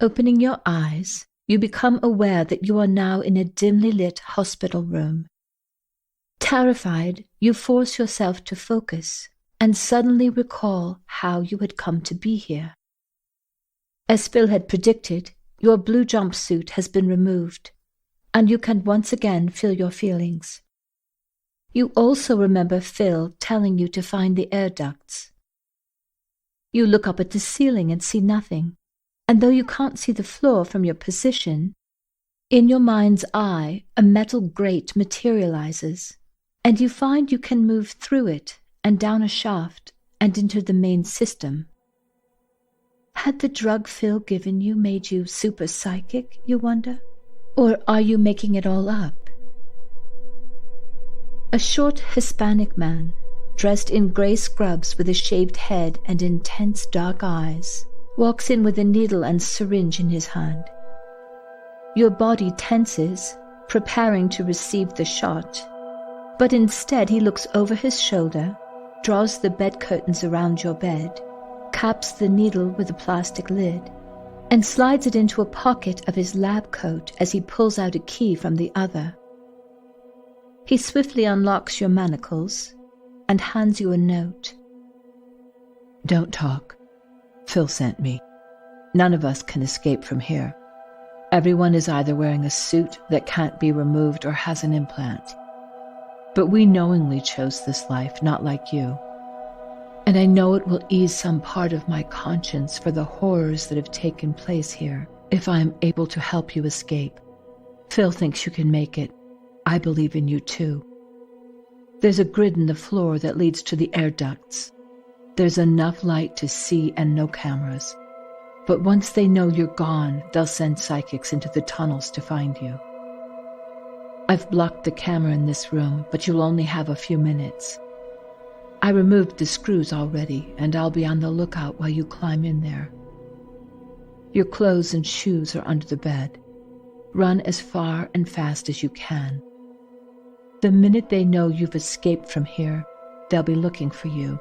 Opening your eyes, you become aware that you are now in a dimly lit hospital room. Terrified, you force yourself to focus and suddenly recall how you had come to be here. As Phil had predicted, your blue jumpsuit has been removed, and you can once again feel your feelings. You also remember Phil telling you to find the air ducts. You look up at the ceiling and see nothing, and though you can't see the floor from your position, in your mind's eye a metal grate materializes, and you find you can move through it and down a shaft and into the main system. Had the drug Phil given you made you super psychic, you wonder? Or are you making it all up? A short Hispanic man, dressed in grey scrubs with a shaved head and intense dark eyes, walks in with a needle and syringe in his hand. Your body tenses, preparing to receive the shot, but instead he looks over his shoulder, draws the bed curtains around your bed, caps the needle with a plastic lid, and slides it into a pocket of his lab coat as he pulls out a key from the other. He swiftly unlocks your manacles and hands you a note. Don't talk. Phil sent me. None of us can escape from here. Everyone is either wearing a suit that can't be removed or has an implant. But we knowingly chose this life, not like you. And I know it will ease some part of my conscience for the horrors that have taken place here, if I am able to help you escape. Phil thinks you can make it. I believe in you too. There's a grid in the floor that leads to the air ducts. There's enough light to see and no cameras. But once they know you're gone, they'll send psychics into the tunnels to find you. I've blocked the camera in this room, but you'll only have a few minutes. I removed the screws already, and I'll be on the lookout while you climb in there. Your clothes and shoes are under the bed. Run as far and fast as you can. The minute they know you've escaped from here, they'll be looking for you.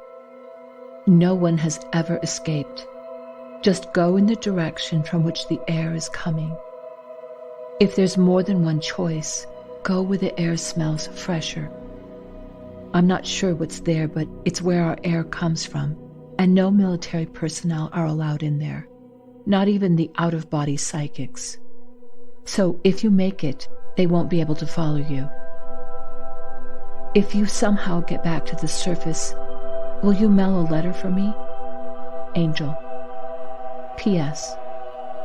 No one has ever escaped. Just go in the direction from which the air is coming. If there's more than one choice, go where the air smells fresher. I'm not sure what's there, but it's where our air comes from, and no military personnel are allowed in there, not even the out-of-body psychics. So if you make it, they won't be able to follow you. If you somehow get back to the surface, will you mail a letter for me? Angel. P.S.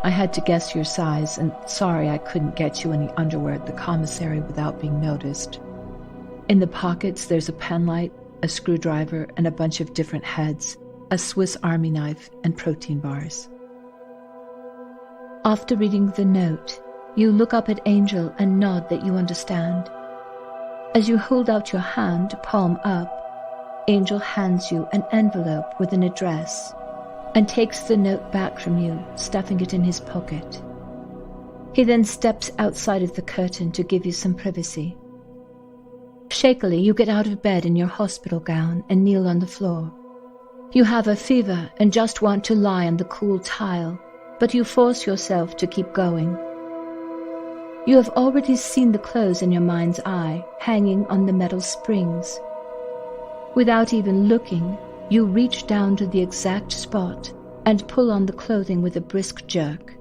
I had to guess your size, and sorry I couldn't get you any underwear at the commissary without being noticed. In the pockets there's a penlight, a screwdriver, and a bunch of different heads, a Swiss Army knife, and protein bars. After reading the note, you look up at Angel and nod that you understand. As you hold out your hand, palm up, Angel hands you an envelope with an address and takes the note back from you, stuffing it in his pocket. He then steps outside of the curtain to give you some privacy. Shakily, you get out of bed in your hospital gown and kneel on the floor. You have a fever and just want to lie on the cool tile, but you force yourself to keep going. You have already seen the clothes in your mind's eye, hanging on the metal springs. Without even looking, you reach down to the exact spot and pull on the clothing with a brisk jerk.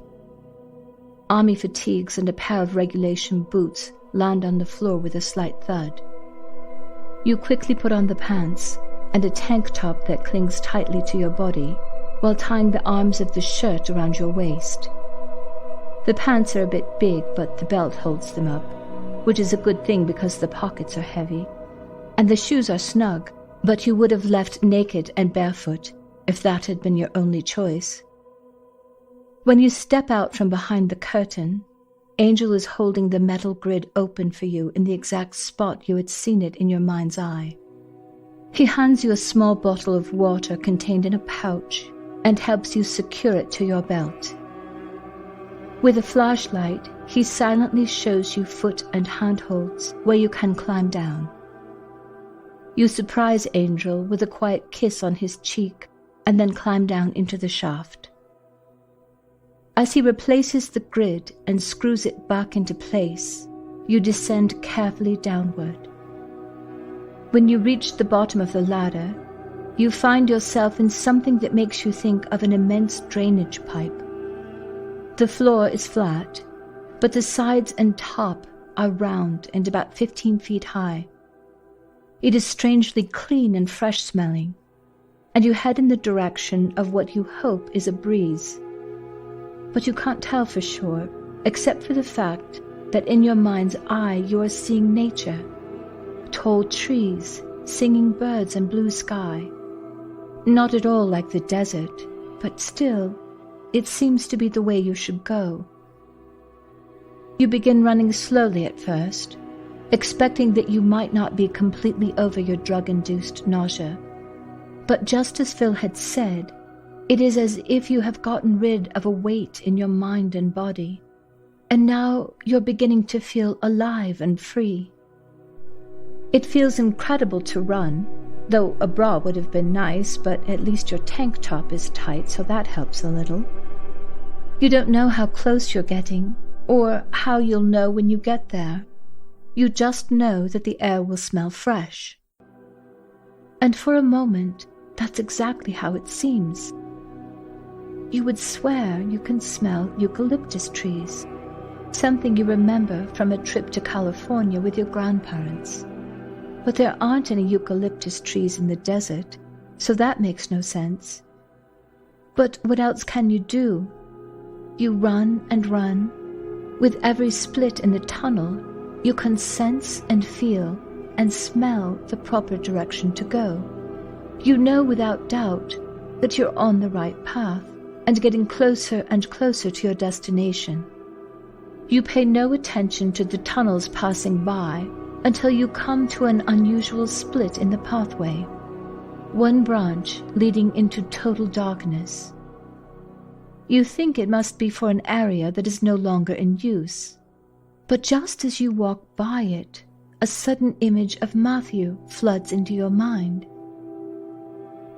Army fatigues and a pair of regulation boots land on the floor with a slight thud. You quickly put on the pants and a tank top that clings tightly to your body, while tying the arms of the shirt around your waist. The pants are a bit big, but the belt holds them up, which is a good thing because the pockets are heavy. And the shoes are snug, but you would have left naked and barefoot if that had been your only choice. When you step out from behind the curtain, Angel is holding the metal grid open for you in the exact spot you had seen it in your mind's eye. He hands you a small bottle of water contained in a pouch and helps you secure it to your belt. With a flashlight, he silently shows you foot and handholds where you can climb down. You surprise Angel with a quiet kiss on his cheek and then climb down into the shaft. As he replaces the grid and screws it back into place, you descend carefully downward. When you reach the bottom of the ladder, you find yourself in something that makes you think of an immense drainage pipe. The floor is flat, but the sides and top are round and about 15 feet high. It is strangely clean and fresh-smelling, and you head in the direction of what you hope is a breeze. But you can't tell for sure, except for the fact that in your mind's eye you are seeing nature. Tall trees, singing birds and blue sky. Not at all like the desert, but still, it seems to be the way you should go. You begin running slowly at first, expecting that you might not be completely over your drug-induced nausea. But just as Phil had said, it is as if you have gotten rid of a weight in your mind and body, and now you're beginning to feel alive and free. It feels incredible to run, though a bra would have been nice, but at least your tank top is tight, so that helps a little. You don't know how close you're getting, or how you'll know when you get there. You just know that the air will smell fresh. And for a moment, that's exactly how it seems. You would swear you can smell eucalyptus trees, something you remember from a trip to California with your grandparents. But there aren't any eucalyptus trees in the desert, so that makes no sense. But what else can you do? You run and run. With every split in the tunnel, you can sense and feel and smell the proper direction to go. You know without doubt that you're on the right path and getting closer and closer to your destination. You pay no attention to the tunnels passing by until you come to an unusual split in the pathway, one branch leading into total darkness. You think it must be for an area that is no longer in use, but just as you walk by it, a sudden image of Matthew floods into your mind.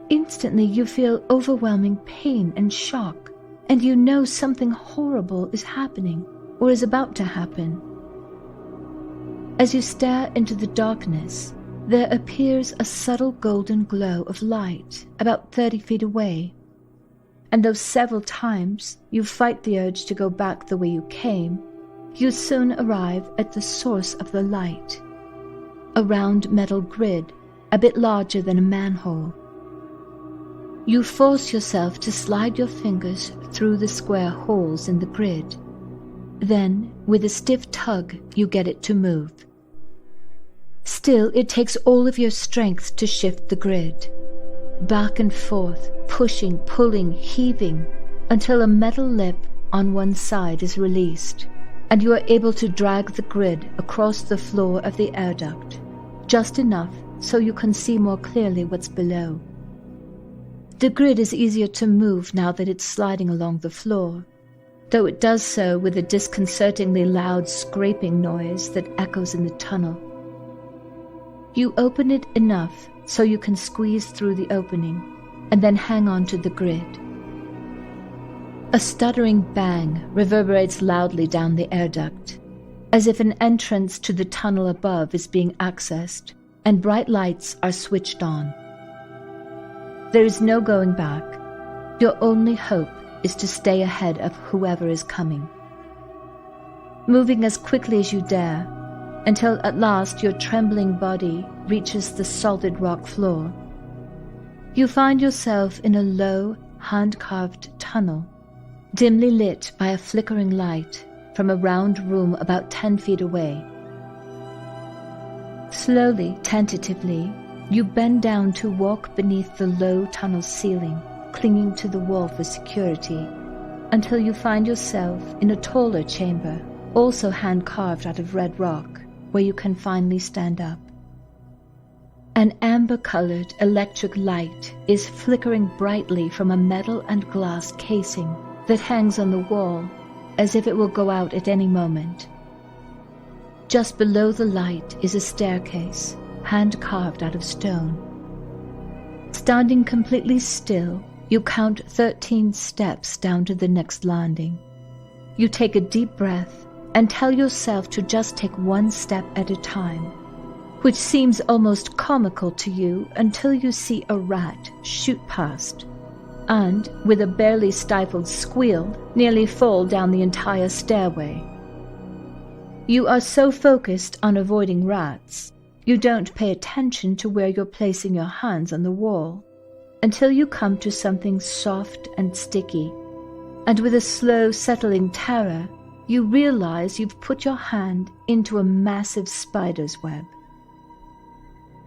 Instantly you feel overwhelming pain and shock, and you know something horrible is happening or is about to happen. As you stare into the darkness, there appears a subtle golden glow of light about 30 feet away, and though several times you fight the urge to go back the way you came, you soon arrive at the source of the light, a round metal grid a bit larger than a manhole. You force yourself to slide your fingers through the square holes in the grid. Then, with a stiff tug, you get it to move. Still, it takes all of your strength to shift the grid. Back and forth, pushing, pulling, heaving, until a metal lip on one side is released, and you are able to drag the grid across the floor of the air duct, just enough so you can see more clearly what's below. The grid is easier to move now that it's sliding along the floor, though it does so with a disconcertingly loud scraping noise that echoes in the tunnel. You open it enough so you can squeeze through the opening, and then hang on to the grid. A stuttering bang reverberates loudly down the air duct, as if an entrance to the tunnel above is being accessed, and bright lights are switched on. There is no going back. Your only hope is to stay ahead of whoever is coming. Moving as quickly as you dare, until at last your trembling body reaches the solid rock floor. You find yourself in a low, hand-carved tunnel, dimly lit by a flickering light from a round room about 10 feet away. Slowly, tentatively, you bend down to walk beneath the low tunnel ceiling, clinging to the wall for security, until you find yourself in a taller chamber, also hand-carved out of red rock, where you can finally stand up. An amber-colored electric light is flickering brightly from a metal and glass casing that hangs on the wall, as if it will go out at any moment. Just below the light is a staircase, hand-carved out of stone. Standing completely still, you count 13 steps down to the next landing, You take a deep breath and tell yourself to just take one step at a time, which seems almost comical to you until you see a rat shoot past and, with a barely stifled squeal, nearly fall down the entire stairway. You are so focused on avoiding rats, you don't pay attention to where you're placing your hands on the wall until you come to something soft and sticky, and with a slow settling terror, you realize you've put your hand into a massive spider's web.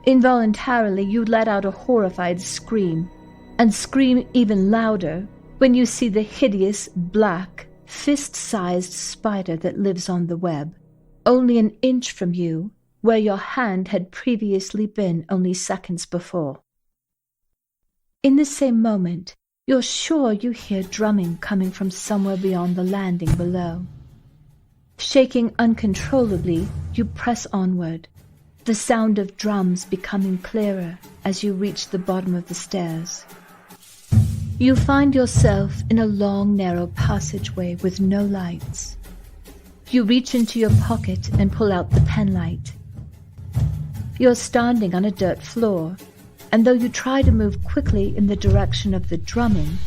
Involuntarily, you let out a horrified scream, and scream even louder when you see the hideous, black, fist-sized spider that lives on the web, only an inch from you, where your hand had previously been only seconds before. In the same moment, you're sure you hear drumming coming from somewhere beyond the landing below. Shaking uncontrollably, you press onward, the sound of drums becoming clearer as you reach the bottom of the stairs. You find yourself in a long, narrow passageway with no lights. You reach into your pocket and pull out the penlight. You're standing on a dirt floor, and though you try to move quickly in the direction of the drumming,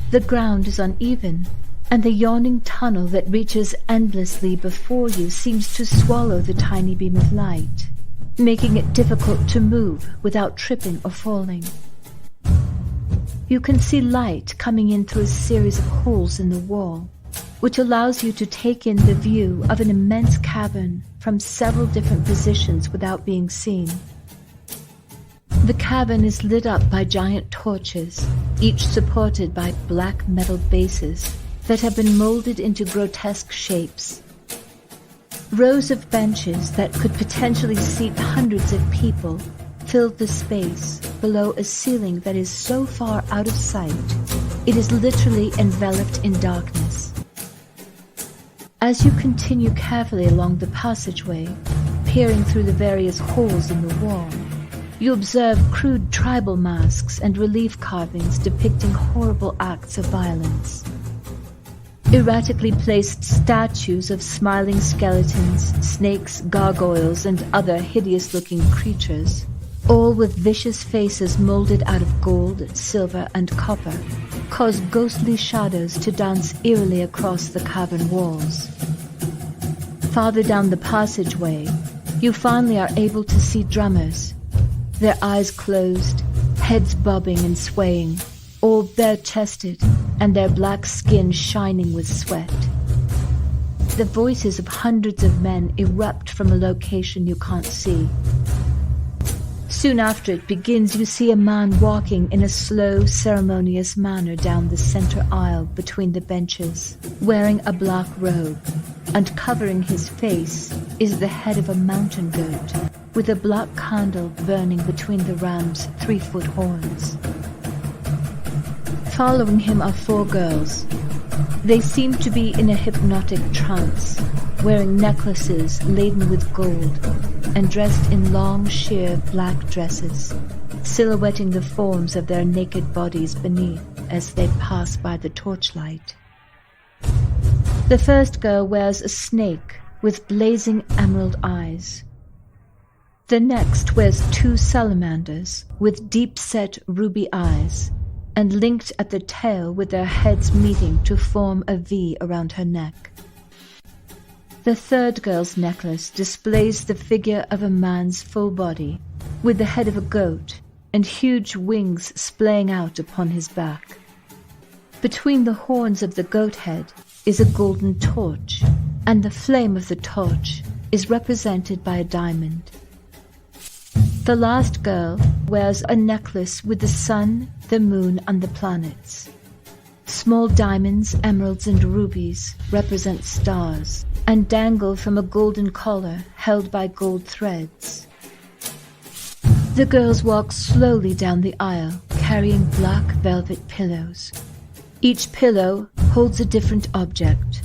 the ground is uneven, and the yawning tunnel that reaches endlessly before you seems to swallow the tiny beam of light, making it difficult to move without tripping or falling. You can see light coming in through a series of holes in the wall, which allows you to take in the view of an immense cavern from several different positions without being seen. The cavern is lit up by giant torches, each supported by black metal bases that have been molded into grotesque shapes. Rows of benches that could potentially seat hundreds of people fill the space below a ceiling that is so far out of sight, it is literally enveloped in darkness. As you continue carefully along the passageway, peering through the various holes in the wall, you observe crude tribal masks and relief carvings depicting horrible acts of violence. Erratically placed statues of smiling skeletons, snakes, gargoyles, and other hideous-looking creatures, all with vicious faces molded out of gold, silver, and copper, cause ghostly shadows to dance eerily across the cavern walls. Farther down the passageway, you finally are able to see drummers, their eyes closed, heads bobbing and swaying, all bare-chested, and their black skin shining with sweat. The voices of hundreds of men erupt from a location you can't see. Soon after it begins, you see a man walking in a slow, ceremonious manner down the center aisle between the benches, wearing a black robe, and covering his face is the head of a mountain goat, with a black candle burning between the ram's 3-foot horns. Following him are 4 girls. They seem to be in a hypnotic trance, wearing necklaces laden with gold, and dressed in long, sheer black dresses, silhouetting the forms of their naked bodies beneath as they pass by the torchlight. The first girl wears a snake with blazing emerald eyes. The next wears 2 salamanders with deep-set ruby eyes, and linked at the tail with their heads meeting to form a V around her neck. The third girl's necklace displays the figure of a man's full body, with the head of a goat and huge wings splaying out upon his back. Between the horns of the goat head is a golden torch, and the flame of the torch is represented by a diamond. The last girl wears a necklace with the sun, the moon, and the planets. Small diamonds, emeralds, and rubies represent stars and dangle from a golden collar held by gold threads. The girls walk slowly down the aisle, carrying black velvet pillows. Each pillow holds a different object.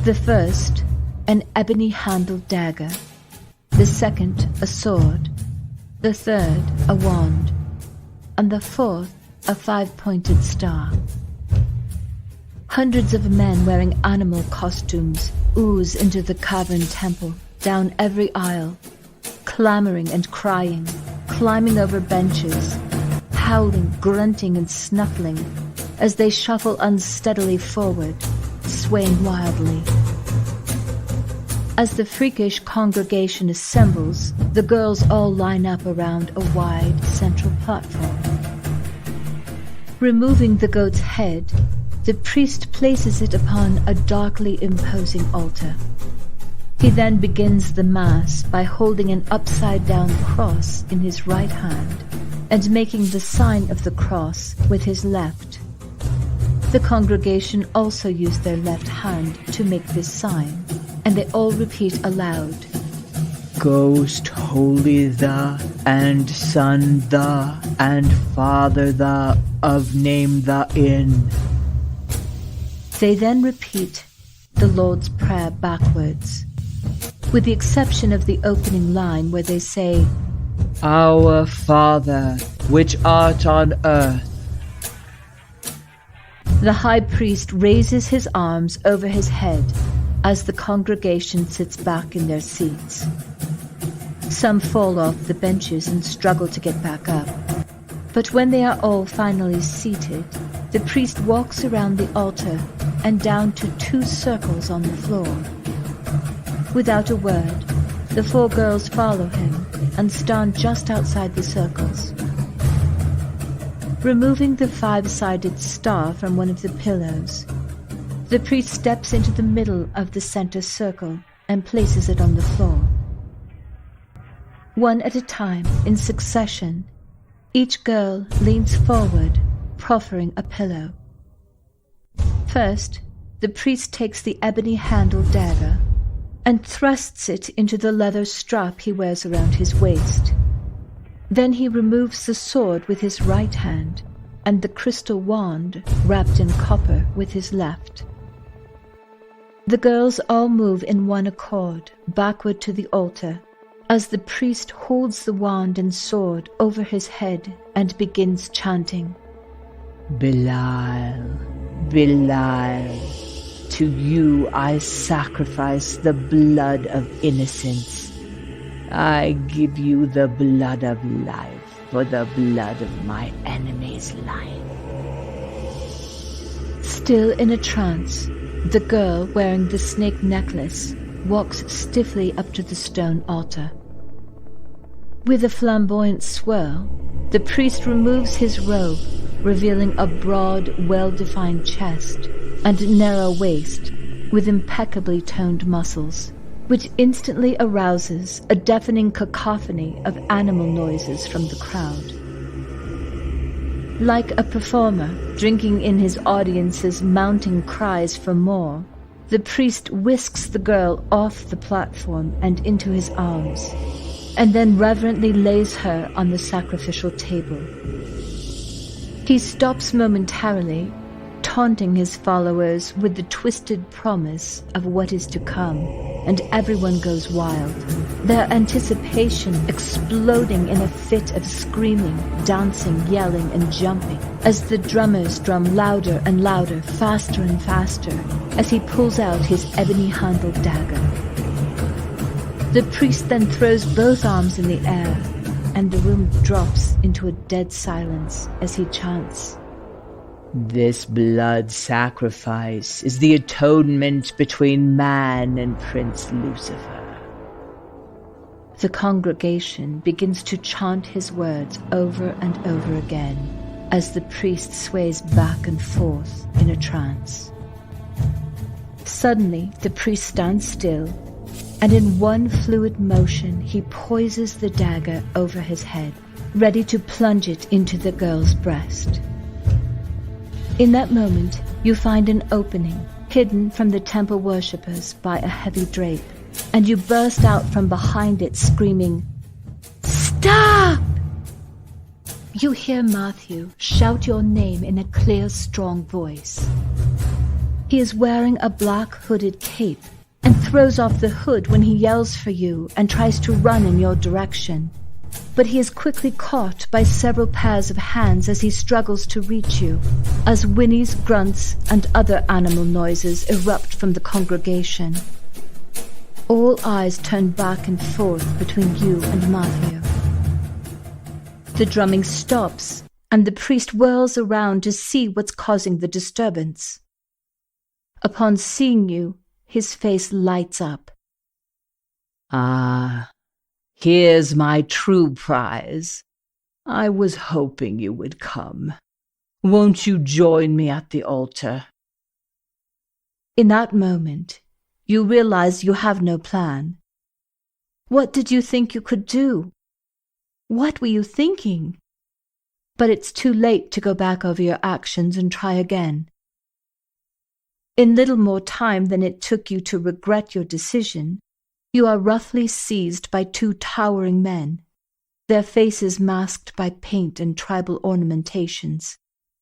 The first, an ebony-handled dagger. The second, a sword. The third, a wand. And the fourth, a 5-pointed star. Hundreds of men wearing animal costumes ooze into the cavern temple, down every aisle, clamoring and crying, climbing over benches, howling, grunting and snuffling as they shuffle unsteadily forward, swaying wildly. As the freakish congregation assembles, the girls all line up around a wide central platform. Removing the goat's head, the priest places it upon a darkly imposing altar. He then begins the Mass by holding an upside-down cross in his right hand and making the sign of the cross with his left. The congregation also use their left hand to make this sign, and they all repeat aloud, Ghost holy the, and Son the, and Father the, of name the in. They then repeat the Lord's Prayer backwards, with the exception of the opening line where they say, Our Father, which art on earth. The high priest raises his arms over his head as the congregation sits back in their seats. Some fall off the benches and struggle to get back up. But when they are all finally seated, the priest walks around the altar and down to 2 circles on the floor. Without a word, the 4 girls follow him and stand just outside the circles. Removing the 5-sided star from one of the pillows, the priest steps into the middle of the center circle and places it on the floor. One at a time, in succession, each girl leans forward, proffering a pillow. First, the priest takes the ebony-handled dagger and thrusts it into the leather strap he wears around his waist. Then he removes the sword with his right hand and the crystal wand wrapped in copper with his left. The girls all move in one accord backward to the altar as the priest holds the wand and sword over his head and begins chanting, Belial, Belial, to you I sacrifice the blood of innocence. I give you the blood of life for the blood of my enemy's life. Still in a trance, the girl wearing the snake necklace walks stiffly up to the stone altar. With a flamboyant swirl, the priest removes his robe, revealing a broad, well-defined chest and narrow waist with impeccably toned muscles, which instantly arouses a deafening cacophony of animal noises from the crowd. Like a performer drinking in his audience's mounting cries for more, the priest whisks the girl off the platform and into his arms, and then reverently lays her on the sacrificial table. He stops momentarily, taunting his followers with the twisted promise of what is to come, and everyone goes wild, their anticipation exploding in a fit of screaming, dancing, yelling, and jumping, as the drummers drum louder and louder, faster and faster, as he pulls out his ebony-handled dagger. The priest then throws both arms in the air, and the room drops into a dead silence as he chants, This blood sacrifice is the atonement between man and Prince Lucifer. The congregation begins to chant his words over and over again as the priest sways back and forth in a trance. Suddenly, the priest stands still, and in one fluid motion he poises the dagger over his head, ready to plunge it into the girl's breast. In that moment, you find an opening, hidden from the temple worshippers by a heavy drape, and you burst out from behind it screaming, "Stop!" You hear Matthew shout your name in a clear, strong voice. He is wearing a black hooded cape and throws off the hood when he yells for you and tries to run in your direction. but he is quickly caught by several pairs of hands as he struggles to reach you, as whinnies, grunts, and other animal noises erupt from the congregation. All eyes turn back and forth between you and Matthew. The drumming stops, and the priest whirls around to see what's causing the disturbance. Upon seeing you, his face lights up. "Ah, here's my true prize. I was hoping you would come. Won't you join me at the altar?" In that moment, you realize you have no plan. What did you think you could do? What were you thinking? But it's too late to go back over your actions and try again. In little more time than it took you to regret your decision, you are roughly seized by two towering men, their faces masked by paint and tribal ornamentations,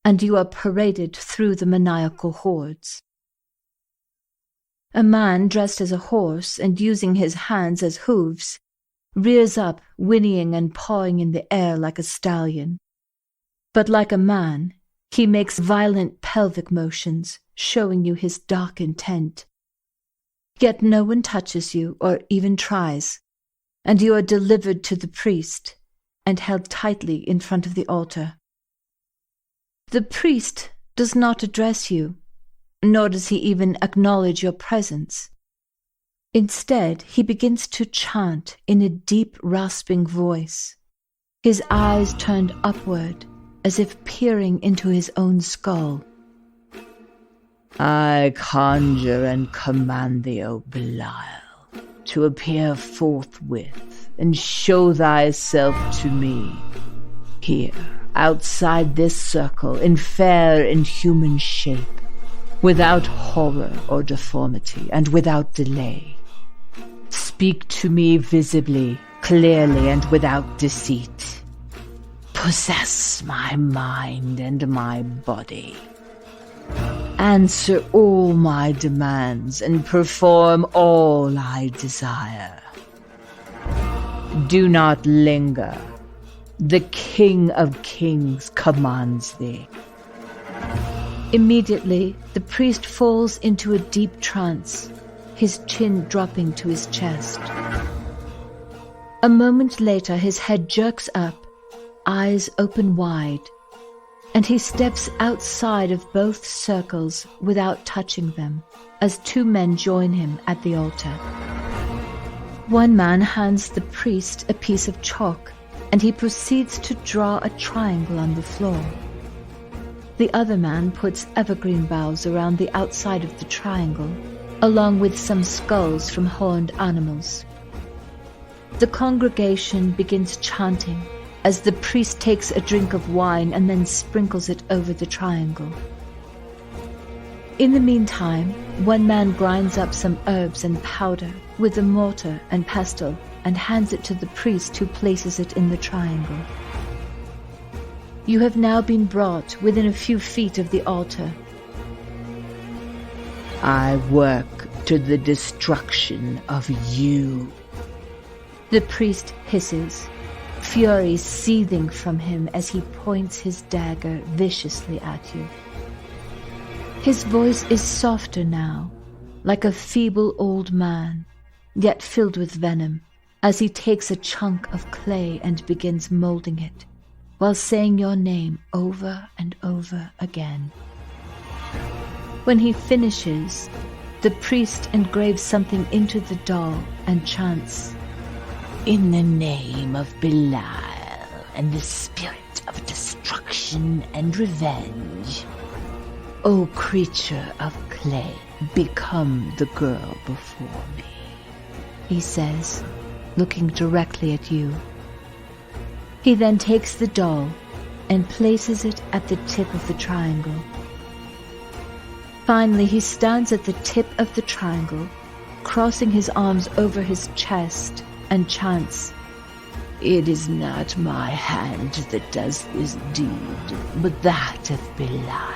and you are paraded through the maniacal hordes. A man dressed as a horse and using his hands as hooves rears up, whinnying and pawing in the air like a stallion. But like a man, he makes violent pelvic motions, showing you his dark intent. Yet no one touches you or even tries, and you are delivered to the priest and held tightly in front of the altar. The priest does not address you, nor does he even acknowledge your presence. Instead, he begins to chant in a deep, rasping voice, his eyes turned upward as if peering into his own skull. "I conjure and command thee, O Belial, to appear forthwith and show thyself to me, here, outside this circle, in fair and human shape, without horror or deformity, and without delay. Speak to me visibly, clearly, and without deceit. Possess my mind and my body. Answer all my demands and perform all I desire. Do not linger. The King of Kings commands thee." Immediately, the priest falls into a deep trance, his chin dropping to his chest. A moment later, his head jerks up, eyes open wide, and he steps outside of both circles without touching them, as two men join him at the altar. One man hands the priest a piece of chalk, and he proceeds to draw a triangle on the floor. The other man puts evergreen boughs around the outside of the triangle, along with some skulls from horned animals. The congregation begins chanting as the priest takes a drink of wine and then sprinkles it over the triangle. In the meantime, one man grinds up some herbs and powder with a mortar and pestle and hands it to the priest, who places it in the triangle. You have now been brought within a few feet of the altar. "I work to the destruction of you," the priest hisses, fury seething from him as he points his dagger viciously at you. His voice is softer now, like a feeble old man, yet filled with venom, as he takes a chunk of clay and begins molding it, while saying your name over and over again. When he finishes, the priest engraves something into the doll and chants, "In the name of Belial and the spirit of destruction and revenge, O creature of clay, become the girl before me," he says, looking directly at you. He then takes the doll and places it at the tip of the triangle. Finally, he stands at the tip of the triangle, crossing his arms over his chest, and chants, "It is not my hand that does this deed, but that of Belial."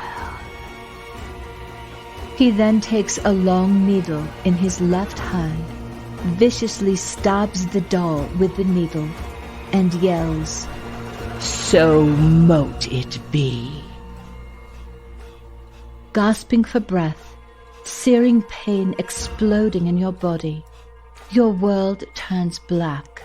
He then takes a long needle in his left hand, viciously stabs the doll with the needle, and yells, "So mote it be." Gasping for breath, searing pain exploding in your body, your world turns black